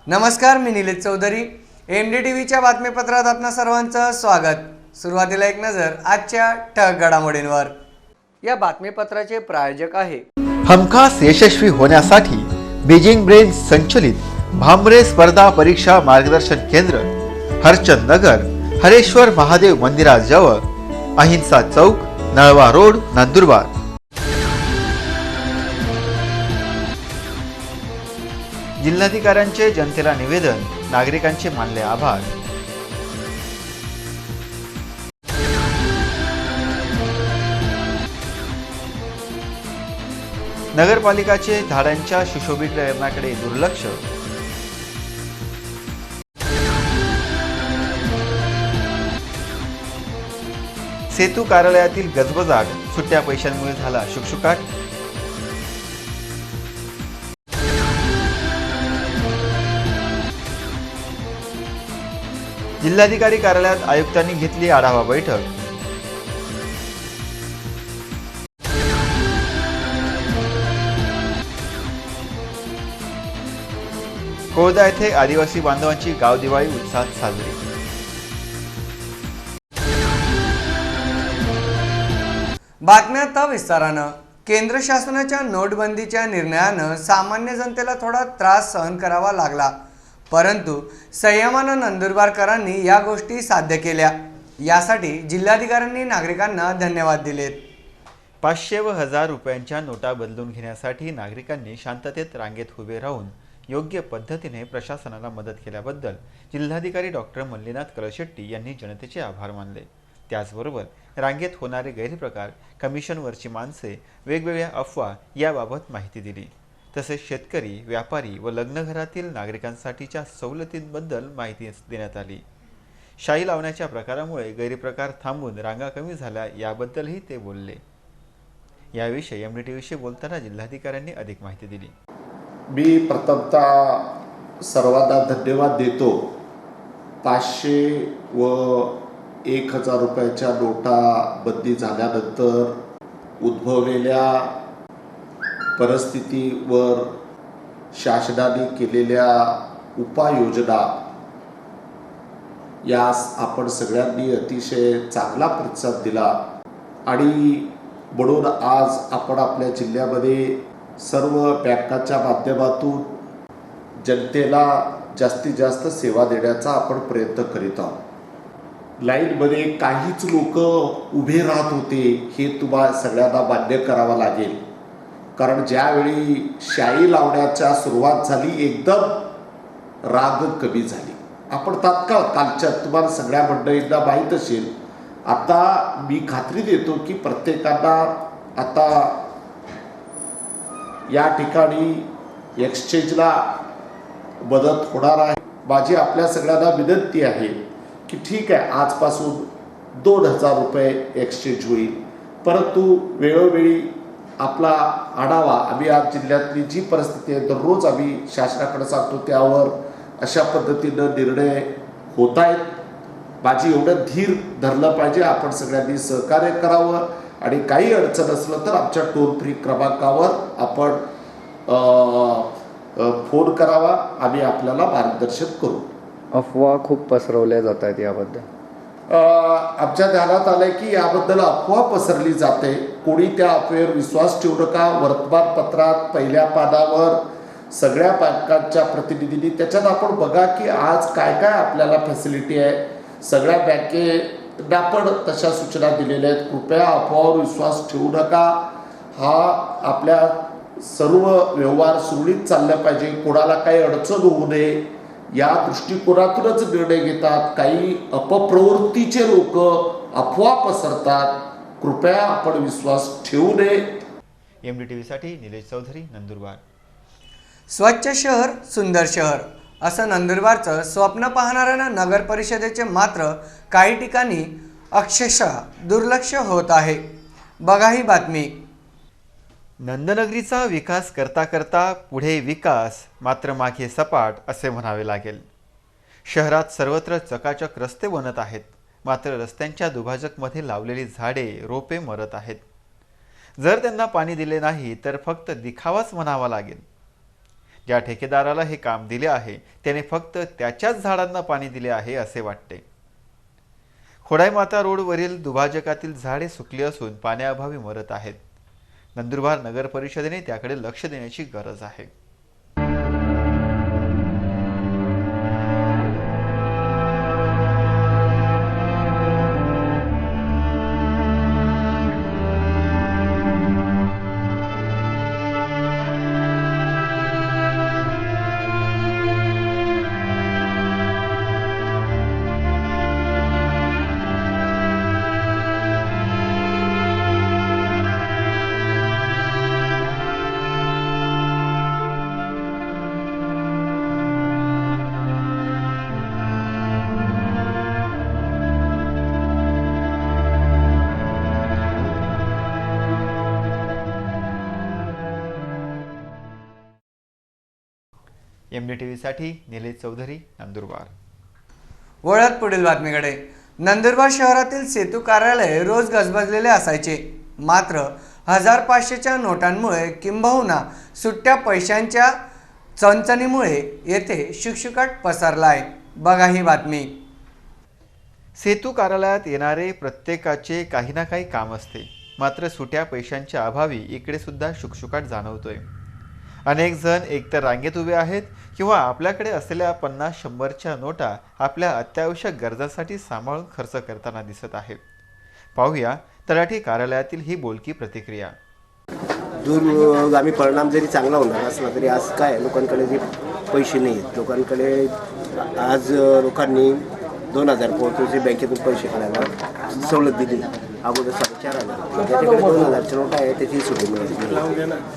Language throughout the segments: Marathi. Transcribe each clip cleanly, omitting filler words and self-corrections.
नमस्कार, मी निलेश चौधरी. MDTVच्या बातमीपत्रात आपणा सर्वांचं स्वागत. सुरुवातीला एक नजर आजच्या ठळक घडामोडींवर. या बातमीपत्राचे प्रायोजक आहे हमखास यशस्वी होण्यासाठी बीजिंग ब्रेन संचलित भामरे स्पर्धा परीक्षा मार्गदर्शन केंद्र, हरचंद नगर, हरेश्वर महादेव मंदिराजवळ, अहिंसा चौक, नळवा रोड, नंदुरबार. जिल्हाधिकाऱ्यांचे जनतेला निवेदन, नागरिकांचे मानले आभार. नगरपालिकाचे झाडांच्या सुशोभीकरणाकडे दुर्लक्ष. सेतू कार्यालयातील गजबजाट, सुट्ट्या पैशांमुळे झाला शुकशुकाट. जिल्हाधिकारी कार्यालयात आयुक्तांनी घेतली आढावा बैठक. कोळदा येथे आदिवासी बांधवांची गाव दिवाळी उत्साहात साजरी. बातम्या विस्तारानं. केंद्र शासनाच्या नोटबंदीच्या निर्णयानं सामान्य जनतेला थोडा त्रास सहन करावा लागला, परंतु संयमानं नंदुरबारकरांनी या गोष्टी साध्य केल्या. यासाठी जिल्हाधिकाऱ्यांनी नागरिकांना धन्यवाद दिलेत. 500 व 1000 रुपयांच्या नोटा बदलून घेण्यासाठी नागरिकांनी शांततेत रांगेत उभे राहून योग्य पद्धतीने प्रशासनाला मदत केल्याबद्दल जिल्हाधिकारी डॉक्टर मल्लीनाथ कळशेट्टी यांनी जनतेचे आभार मानले. त्याचबरोबर रांगेत होणारे गैरप्रकार, कमिशनवरची माणसे, वेगवेगळ्या अफवा याबाबत माहिती दिली. तसेच शेतकरी, व्यापारी व लग्नघरातील नागरिकांसाठीच्या सवलतींबद्दल माहिती देण्यात आली. शाई लावण्याच्या प्रकारामुळे गैरप्रकार थांबून रांगा कमी झाल्या याबद्दलही ते बोलले. याविषयी MDTVशी बोलताना जिल्हाधिकाऱ्यांनी अधिक माहिती दिली. मी प्रथमतः सर्वांना धन्यवाद देतो. 500 व 1000 रुपयाच्या नोटा बंदी झाल्यानंतर उद्भवलेल्या परिस्थितीवर शासनाने केलेल्या उपाययोजना यास आपण सगळ्यांनी अतिशय चांगला प्रतिसाद दिला आणि म्हणून आज आपण आपल्या जिल्ह्यामध्ये सर्व बँकाच्या माध्यमातून जनतेला जास्तीत जास्त सेवा देण्याचा आपण प्रयत्न करीत आहोत. लाईनमध्ये काहीच लोक उभे राहत होते हे तुम्हाला सगळ्यांना मान्य करावं लागेल. कारण ज्यावेळी शाई लावण्याच्या सुरुवात झाली एकदम राग कमी झाली. आपण तात्काळ कालच्या तुम्हाला सगळ्या मंडळींना माहीत असेल. आता मी खात्री देतो की प्रत्येकाला आता या ठिकाणी एक्सचेंजला मदत होणार आहे. माझी आपल्या सगळ्यांना विनंती आहे की ठीक आहे, आजपासून 2000 रुपये एक्सचेंज होईल, परंतु वेळोवेळी आपला आढावा आम्ही आज जिल्ह्यातली जी परिस्थिती आहे दररोज आम्ही शासनाकडे सांगतो, त्यावर अशा पद्धतीनं निर्णय होत आहेत. माझी एवढं धीर धरलं पाहिजे. आपण सगळ्यांनी सहकार्य करावं आणि काही अडचण असलं तर आमच्या टोल फ्री क्रमांकावर आपण फोन करावा. आम्ही आपल्याला मार्गदर्शन करू. अफवा खूप पसरवल्या जात आहेत याबद्दल आमच्या ध्यानात आलंय की याबद्दल अफवा पसरली जाते. कोणी त्या अफवेवर विश्वास ठेवू नका. वर्तमानपत्रात पहिल्या पानावर सगळ्या बँकांच्या प्रतिनिधींनी त्याच्यात आपण बघा की आज काय काय आपल्याला फॅसिलिटी आहे. सगळ्या बँकेला पण तशा सूचना दिलेल्या आहेत. कृपया अफवावर विश्वास ठेवू नका. हा आपल्या सर्व व्यवहार सुरळीत चालला पाहिजे. कोणाला काही अडचण होऊ नये या दृष्टिकोनातूनच निर्णय घेतात. काही अपप्रवृत्तीचे लोक अफवा पसरतात. कृपया आपण विश्वास ठेवू नये. MDTVसाठी निलेश चौधरी, नंदुरबार. स्वच्छ शहर सुंदर शहर असं नंदुरबारचं स्वप्न पाहणाऱ्या नगर परिषदेचे मात्र काही ठिकाणी अक्षरशः दुर्लक्ष होत आहे. बघा ही बातमी. नंदनगरीचा विकास करता करता पुढे विकास मात्र मागे सपाट असे म्हणावे लागेल. शहरात सर्वत्र चकाचक रस्ते बनत आहेत, मात्र रस्त्यांच्या दुभाजकमध्ये लावलेली झाडे, रोपे मरत आहेत. जर त्यांना पाणी दिले नाही तर फक्त दिखावाच म्हणावा लागेल. ज्या ठेकेदाराला हे काम दिले आहे त्याने फक्त त्याच्याच झाडांना पाणी दिले आहे असे वाटते. खोडाईमाता रोडवरील दुभाजकातील झाडे सुकली असून पाण्याअभावी मरत आहेत. नंदुरबार नगर परिषदेने त्याकडे लक्ष देण्याची गरज आहे. MDTV साठी निलेश चौधरी, नंदुरबार. वळत पुढील बातमीकडे. नंदुरबार शहरातील सेतू कार्यालय रोज गजबजलेले असायचे. मात्र 1500च्या नोटांमुळे किंबहुना सुट्ट्या पैशांच्या चणचणीमुळे येथे शुकशुकाट पसरला आहे. बघा ही बातमी. सेतू कार्यालयात येणारे प्रत्येकाचे काही ना काही काम असते. मात्र सुट्या पैशांच्या अभावी इकडे सुद्धा शुकशुकाट जाणवतोय. अनेक जण एकतर रांगेत उभे आहेत किंवा आपल्याकडे असलेल्या 50-100च्या नोटा आपल्या अत्यावश्यक गरजांसाठी सांभाळून खर्च करताना दिसत आहेत. पाहूया तलाठी कार्यालयातील ही बोलकी प्रतिक्रिया. दूरगामी परिणाम जरी चांगला होणार असला तरी आज काय लोकांकडे जे पैसे नाही आहेत. लोकांकडे आज लोकांनी 2000 पोहोचचे बँकेतून पैसे काढायला सवलत दिली. अगोदर 4,500 ज्याच्याकडे 2000च्या नोटा आहे त्याची सुटी मिळाली.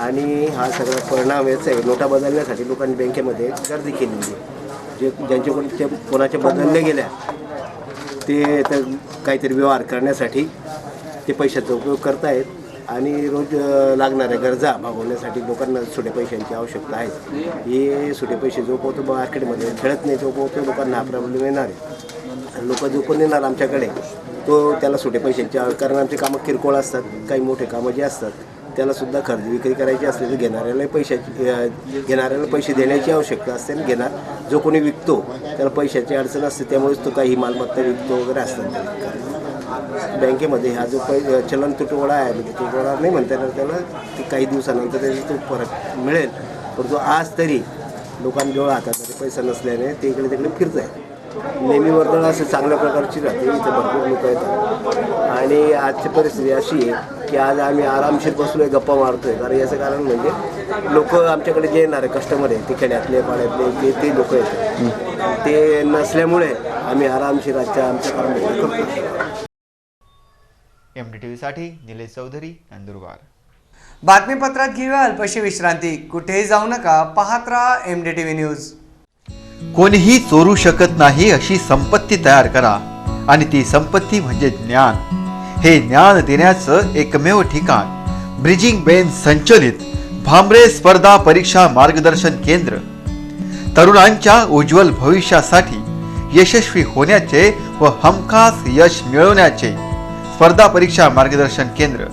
आणि हा सगळा परिणाम याचा आहे. नोटा बदलण्यासाठी लोकांनी बँकेमध्ये गर्दी केलेली आहे. जे ज्यांच्याकडे कोणाच्या बदलल्या गेल्या ते तर काहीतरी व्यवहार करण्यासाठी ते पैशाचा उपयोग करतायत. आणि रोज लागणाऱ्या गरजा भागवण्यासाठी लोकांना सुटे पैशांची आवश्यकता आहे. हे सुटे पैसे जो पोहतो मार्केटमध्ये खेळत नाही तो पोहतो लोकांना हा प्रॉब्लेम येणार आहे. लोक जो पण येणार आमच्याकडे तो त्याला सुटे पैशांची कारण आमचे कामं किरकोळ असतात. काही मोठे कामं जे असतात त्यालासुद्धा खरेदी विक्री करायची असते तर घेणाऱ्याला पैसे देण्याची आवश्यकता असते. आणि घेणार जो कोणी विकतो त्याला पैशाची अडचण असते. त्यामुळेच तो काही मालमत्ता विकतो वगैरे असतात. बँकेमध्ये हा जो चलन तुटवडा आहे म्हणजे तुटवडा नाही म्हणता येणार त्याला की काही दिवसानंतर त्याचा तो फरक मिळेल. परंतु आज तरी लोकांजवळ हातामध्ये पैसा नसल्याने ते इकडे तिकडे फिरत आहे. नेहमी वर्दळ असं चांगल्या प्रकारची राहते. इथे भरपूर लोक येतात. आणि आजची परिस्थिती अशी आहे की आज आम्ही आरामशीर बसलो आहे गप्पा मारतो आहे. कारण याचं कारण म्हणजे लोक आमच्याकडे जे येणारे कस्टमर आहे ते खेड्यातले पाड्यातले ते लोक येतात. ते नसल्यामुळे आम्ही आरामशीर आजच्या आमच्या कामामध्ये करतो. MDTV साठी निलेश चौधरी, नंदुरबार. बातमीपत्रात घेऊया अल्पशी विश्रांती. कुठेही जाऊ नका, पाहत राहा MDTV न्यूज. कोणीही चोरू शकत नाही अशी संपत्ती तयार करा आणि ती संपत्ती म्हणजे ज्ञान. हे ज्ञान देण्याचं एकमेव ठिकाण ब्रिजिंग बेन संचलित भामरे स्पर्धा परीक्षा मार्गदर्शन केंद्र. तरुणांच्या उज्ज्वल भविष्यासाठी यशस्वी होण्याचे व हमखास यश मिळवण्याचे स्पर्धा परीक्षा मार्गदर्शन केंद्र.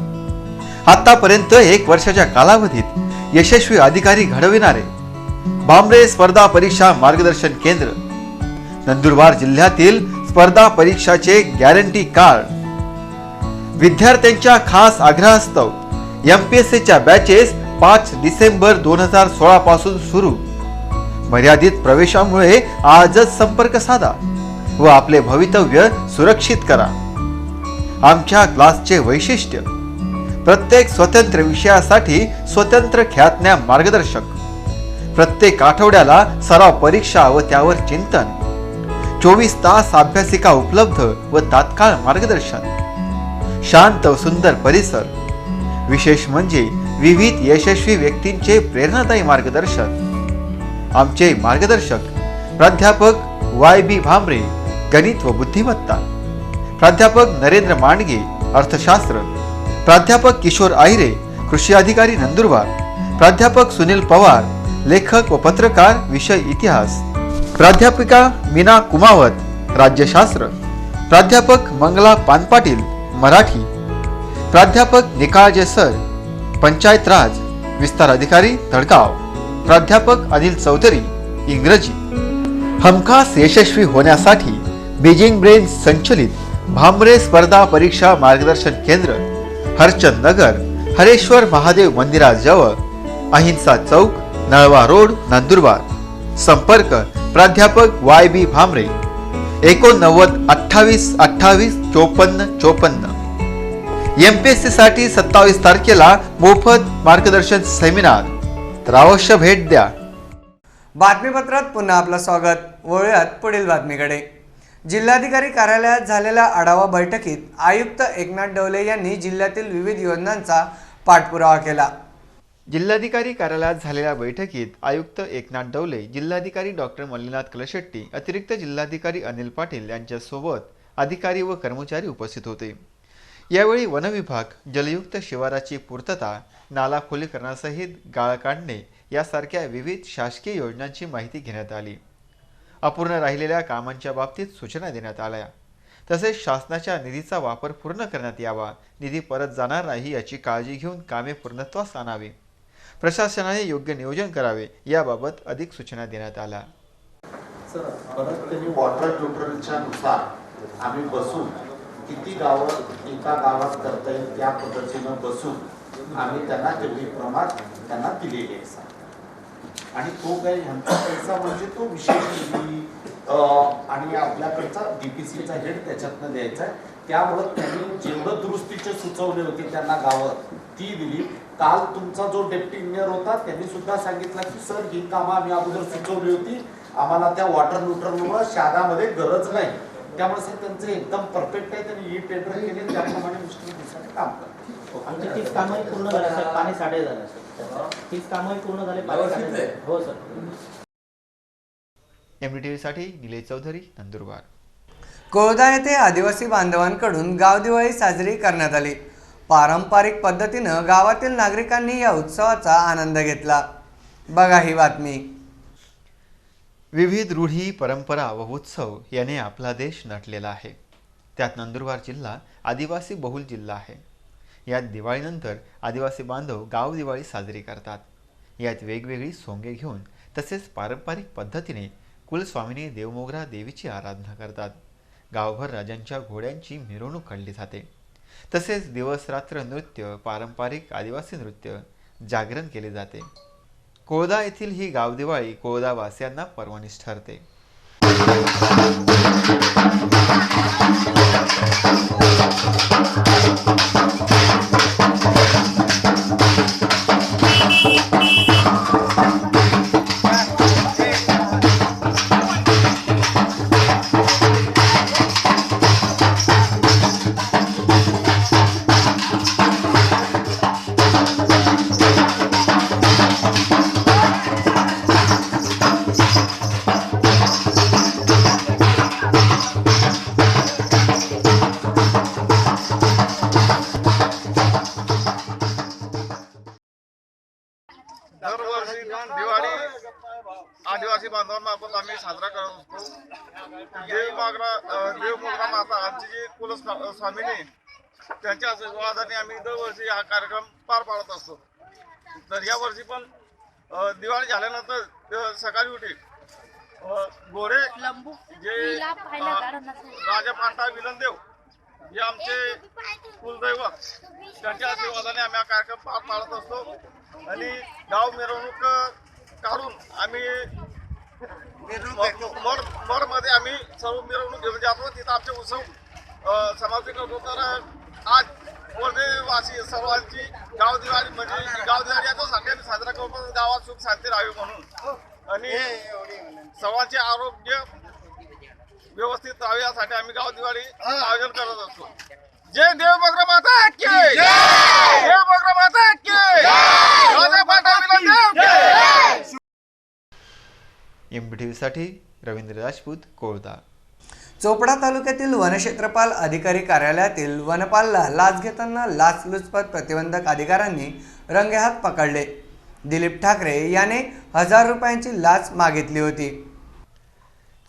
आतापर्यंत 1 वर्षाच्या कालावधीत यशस्वी अधिकारी घडविणारे भामरे स्पर्धा परीक्षा मार्गदर्शन केंद्र. नंदुरबार जिल्ह्यातील स्पर्धा परीक्षाचे गॅरंटी कार्ड. विद्यार्थ्यांच्या खास आग्रहास्तव MPSCच्या बॅचेस 5 डिसेंबर 2016 पासून सुरू. मर्यादित प्रवेशामुळे आजच संपर्क साधा व आपले भवितव्य सुरक्षित करा. आमच्या क्लासचे वैशिष्ट्य प्रत्येक स्वतंत्र विषयासाठी स्वतंत्र ख्यातनाम मार्गदर्शक. प्रत्येक आठवड्याला सराव परीक्षा व त्यावर चिंतन. 24 तास अभ्यासिका उपलब्ध व तात्काळ मार्गदर्शन. शांत व सुंदर परिसर. विशेष म्हणजे विविध यशस्वी व्यक्तींचे प्रेरणादायी मार्गदर्शन. आमचे मार्गदर्शक प्राध्यापक YB भामरे, गणित व बुद्धिमत्ता. प्राध्यापक नरेंद्र मांडगे, अर्थशास्त्र. प्राध्यापक किशोर आहिरे, कृषी अधिकारी नंदुरबार. प्राध्यापक सुनील पवार, लेखक व पत्रकार, विषय इतिहास. प्राध्यापिका मीना कुमावत, राज्यशास्त्र. प्राध्यापक मंगला पानपाटील, मराठी. प्राध्यापक निकाळजे सर, पंचायत राज. विस्तार अधिकारी, धडगाव. प्राध्यापक अनिल चौधरी, इंग्रजी. हमखास यशस्वी होण्यासाठी बीजिंग ब्रेन संचलित भामरे स्पर्धा परीक्षा मार्गदर्शन केंद्र, हरचंद नगर, हरेश्वर महादेव मंदिराजवळ, अहिंसा चौक, नळवा रोड, नंदुरबार. संपर्क प्राध्यापक वाय बी भामरे, 89 28 28 54 54. MPSC साठी 27 तारखेला मोफत मार्गदर्शन सेमिनार, तर अवश्य भेट द्या. बातमीपत्रात पुन्हा आपलं स्वागत. वळूयात पुढील बातमीकडे. जिल्हाधिकारी कार्यालयात झालेल्या आढावा बैठकीत आयुक्त एकनाथ डवले यांनी जिल्ह्यातील विविध योजनांचा पाठपुरावा केला. जिल्हाधिकारी कार्यालयात झालेल्या बैठकीत आयुक्त एकनाथ डवले, जिल्हाधिकारी डॉक्टर मल्लीनाथ कलशेट्टी, अतिरिक्त जिल्हाधिकारी अनिल पाटील यांच्यासोबत अधिकारी व कर्मचारी उपस्थित होते. यावेळी वन विभाग, जलयुक्त शिवाराची पूर्तता, नाला खोलीकरणासहित गाळ काढणे यासारख्या विविध शासकीय योजनांची माहिती घेण्यात आली. अपूर्ण राहिलेल्या कामांच्या बाबतीत सूचना देण्यात आल्या. तसेच शासनाच्या निधीचा वापर पूर्ण करण्यात यावा, निधी परत जाणार नाही याची काळजी घेऊन कामे पूर्णत्वास आणावी, प्रशासनाने योग्य नियोजन करावे याबाबत अधिक सूचना देण्यात आल्या. सर, परत त्यांनी वॉटर ट्युटोरियलच्या नुसार आम्ही बसून किती गावं एका गावात करता येईल त्या पद्धतीनं बसून आम्ही त्यांना तेवढी प्रमाण त्यांना दिलेली आहे सर. आणि तो काही ह्यांचा पैसा म्हणजे तो विशेष निधी आणि आपल्याकडचा DPCचा हेड त्याच्यातनं द्यायचा आहे. त्यामुळं त्यांनी जेवढं दुरुस्तीचे सुचवले होते त्यांना गावं ती दिली. काल तुमचा जो डेप्टी इंजिनियर होता त्यांनी सुद्धा सांगितलं की सर ही कामं आम्ही अगोदर सुचवली होती, आम्हाला त्या वॉटर न्यूट्रलमुळे शहरामध्ये गरज नाही. त्यामुळे सर त्यांचं एकदम परफेक्ट आहे. त्यांनी टेंडर केले त्याप्रमाणे मिस्टर दिवसाने काम करतात. आमची 30 कामही पूर्ण झाले सर, पाणी साठे झालं सर. 30 कामही पूर्ण झाले, पाणी साठे झाले. हो सर. MDTV साठी निलेश चौधरी, नंदुरबार. कोळदा येथे आदिवासी बांधवांकडून गाव दिवाळी साजरी करण्यात आली. पारंपरिक पद्धतीनं गावातील नागरिकांनी या उत्सवाचा आनंद घेतला. बघा ही बातमी. विविध रूढी, परंपरा व उत्सव याने आपला देश नटलेला आहे. त्यात नंदुरबार जिल्हा आदिवासी बहुल जिल्हा आहे. यात दिवाळीनंतर आदिवासी बांधव गाव दिवाळी साजरी करतात. यात वेगवेगळी सोंगे घेऊन तसेच पारंपरिक पद्धतीने कुलस्वामिनी देवमोगरा देवीची आराधना करतात. गावभर राजांच्या घोड्यांची मिरवणूक काढली जाते. तसेच दिवस रात्र नृत्य, पारंपरिक आदिवासी नृत्य, जागरण केले जाते. कोळदा येथील ही गाव दिवाळी कोळदावासियांना पर्वणीच ठरते. दरवर्षी दिवाळी आदिवासी बांधवांमार्फत आम्ही साजरा करत असतो. देवमोगरा माता आमची जी कुलस्वामिनी त्यांच्या आशीर्वादाने आम्ही दरवर्षी हा कार्यक्रम पार पाडत असतो. तर या वर्षी पण दिवाळी झाल्यानंतर सकाळी उठी गोरे जे राजा पांडा विलनदेव हे आमचे कुलदैवत त्यांच्या आशीर्वादाने आम्ही हा कार्यक्रम पार पाडत असतो. आणि गाव मिरवणूक काढून आम्ही मडमध्ये आम्ही सर्व मिरवणूक घेऊन जातो. तिथं आमचे उत्सव समाप्ती करतो. तर आज वर्धेवासी सर्वांची गाव दिवाळी म्हणजे गाव दिवाळी याच्यासाठी आम्ही साजरा करतो, गावात सुख शांती राहावी म्हणून आणि सर्वांचे आरोग्य व्यवस्थित राहावे यासाठी आम्ही गाव दिवाळी आयोजन करत असतो. जय देवमोगरा माता की जय, देवमोगरा माता की जय, राजा पांडा विलनदेव की जय. MDTV साठी रवींद्र राजपूत, कोळदा. चोपडा तालुक्यातील वनक्षेत्रपाल अधिकारी कार्यालयातील वनपालला लाच घेताना लाचलुचपत प्रतिबंधक अधिकाऱ्यांनी रंगेहात पकडले. दिलीप ठाकरे याने 1000 रुपयांची लाच मागितली होती.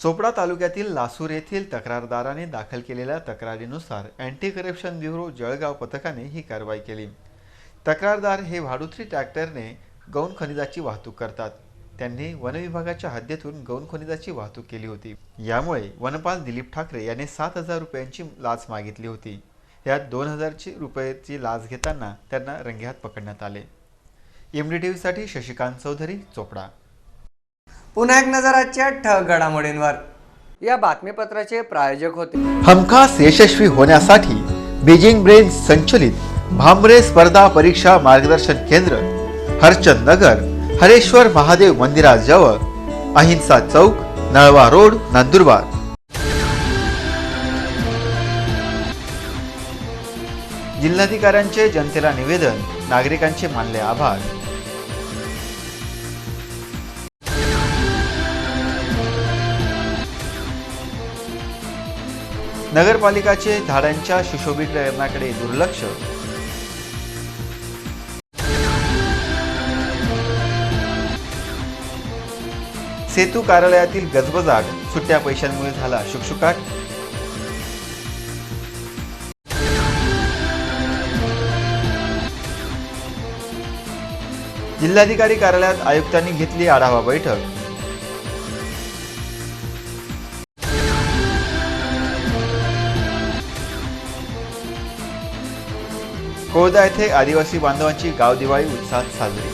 चोपडा तालुक्यातील लासूर येथील तक्रारदाराने दाखल केलेल्या तक्रारीनुसार अँटी करप्शन ब्युरो जळगाव पथकाने ही कारवाई केली. तक्रारदार हे भाडुत्री ट्रॅक्टरने गौण खनिजाची वाहतूक करतात. त्यांनी वनविभागाच्या हद्दीतून गौण खनिजाची वाहतूक केली होती. यामुळे वनपाल दिलीप ठाकरे यांनी 7,000 रुपयांची लाच मागितली होती. यात 2,000 रुपयाची लाच घेताना त्यांना रंगेहात पकडण्यात आले. MDTV शशिकांत चौधरी, चोपडा. पुन्हा एक नजर आजच्या ठळक घडामोडींवर. या बातमीपत्राचे प्रायोजक होते हमखास यशस्वी होण्यासाठी बीजिंग ब्रेन संचलित भामरे स्पर्धा परीक्षा मार्गदर्शन केंद्र, हरचंद नगर, हरेश्वर महादेव मंदिराजवळ, अहिंसा चौक, नळवा रोड, नंदुरबार. जिल्हाधिकाऱ्यांचे जनतेला निवेदन, नागरिकांचे मानले आभार. नगरपालिकाचे झाडांच्या सुशोभीकरणाकडे दुर्लक्ष. सेतू कार्यालयातील गजबजाट, सुट्ट्या पैशांमुळे झाला शुकशुकाट. जिल्हाधिकारी कार्यालयात आयुक्तांनी घेतली आढावा बैठक. कोळदा येथे आदिवासी बांधवांची गाव दिवाळी उत्साहात साजरी.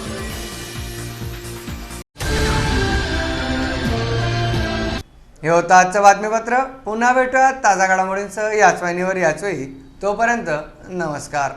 हे होतं आजचं बातमीपत्र. पुन्हा भेटूया ताजा घडामोडींसह याच वाहिनीवर याच वेळी. तोपर्यंत नमस्कार.